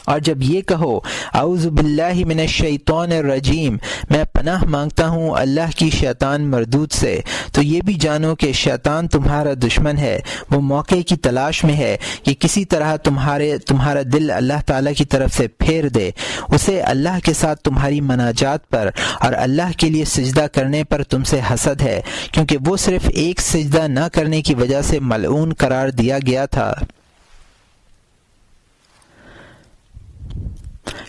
اور جب یہ کہو اعوذ باللہ من الشیطان الرجیم، میں پناہ مانگتا ہوں اللہ کی شیطان مردود سے، تو یہ بھی جانو کہ شیطان تمہارا دشمن ہے، وہ موقع کی تلاش میں ہے کہ کسی طرح تمہارا دل اللہ تعالیٰ کی طرف سے پھیر دے، اسے اللہ کے ساتھ تمہاری مناجات پر اور اللہ کے لیے سجدہ کرنے پر تم سے حسد ہے، کیونکہ وہ صرف ایک سجدہ نہ کرنے کی وجہ سے ملعون قرار دیا گیا تھا۔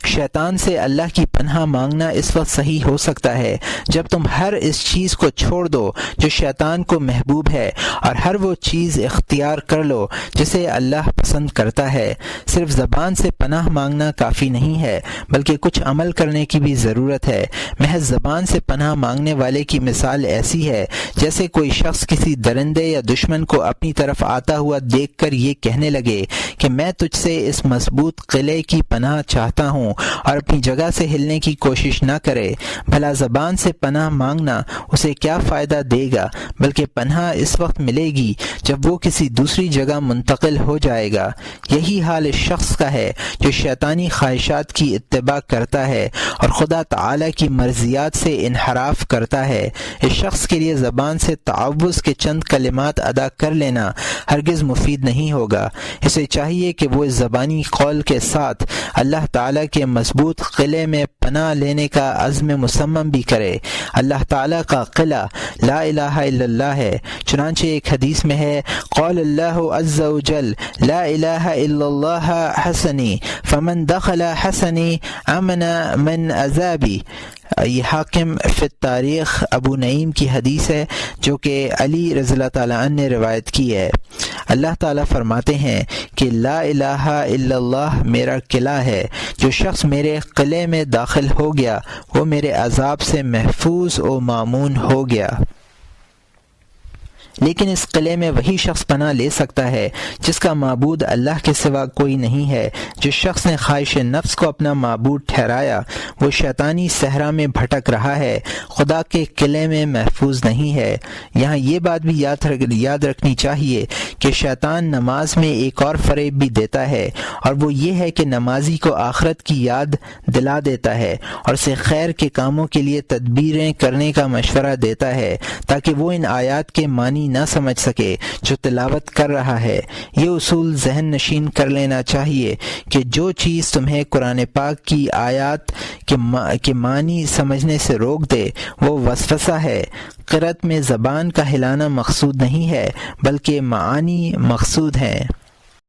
شیطان سے اللہ کی پناہ مانگنا اس وقت صحیح ہو سکتا ہے جب تم ہر اس چیز کو چھوڑ دو جو شیطان کو محبوب ہے، اور ہر وہ چیز اختیار کر لو جسے اللہ پسند کرتا ہے۔ صرف زبان سے پناہ مانگنا کافی نہیں ہے، بلکہ کچھ عمل کرنے کی بھی ضرورت ہے۔ محض زبان سے پناہ مانگنے والے کی مثال ایسی ہے جیسے کوئی شخص کسی درندے یا دشمن کو اپنی طرف آتا ہوا دیکھ کر یہ کہنے لگے کہ میں تجھ سے اس مضبوط قلعے کی پناہ چاہتا ہوں، اور اپنی جگہ سے ہلنے کی کوشش نہ کرے۔ بھلا زبان سے پناہ مانگنا اسے کیا فائدہ دے گا، بلکہ پناہ اس وقت ملے گی جب وہ کسی دوسری جگہ منتقل ہو جائے گا۔ یہی حال اس شخص کا ہے جو شیطانی خواہشات کی اتباع کرتا ہے اور خدا تعالی کی مرضیات سے انحراف کرتا ہے۔ اس شخص کے لیے زبان سے تعوذ کے چند کلمات ادا کر لینا ہرگز مفید نہیں ہوگا۔ اسے چاہیے کہ وہ اس زبانی قول کے ساتھ اللہ تعالی کے مضبوط قلعے میں پناہ لینے کا عزم مصمم بھی کرے۔ اللہ تعالیٰ کا قلعہ لا الہ الا اللہ ہے، چنانچہ ایک حدیث میں ہے قول اللہ عز وجل لا الہ الا اللہ حسنی فمن دخل حسنی امن من عذابی۔ یہ حاکم فی التاریخ ابو نعیم کی حدیث ہے جو کہ علی رضی اللہ تعالیٰ عنہ نے روایت کی ہے۔ اللہ تعالیٰ فرماتے ہیں کہ لا الہ الا اللہ میرا قلعہ ہے، جو شخص میرے قلعے میں داخل ہو گیا وہ میرے عذاب سے محفوظ و مامون ہو گیا۔ لیکن اس قلعے میں وہی شخص پناہ لے سکتا ہے جس کا معبود اللہ کے سوا کوئی نہیں ہے۔ جس شخص نے خواہش نفس کو اپنا معبود ٹھہرایا وہ شیطانی صحرا میں بھٹک رہا ہے، خدا کے قلعے میں محفوظ نہیں ہے۔ یہاں یہ بات بھی یاد رکھنی چاہیے کہ شیطان نماز میں ایک اور فریب بھی دیتا ہے، اور وہ یہ ہے کہ نمازی کو آخرت کی یاد دلا دیتا ہے اور اسے خیر کے کاموں کے لیے تدبیریں کرنے کا مشورہ دیتا ہے تاکہ وہ ان آیات کے معنی نہ سمجھ سکے جو تلاوت کر رہا ہے۔ یہ اصول ذہن نشین کر لینا چاہیے کہ جو چیز تمہیں قرآن پاک کی آیات کے معنی سمجھنے سے روک دے وہ وسوسہ ہے۔ قرأت میں زبان کا ہلانا مقصود نہیں ہے بلکہ معانی مقصود ہیں۔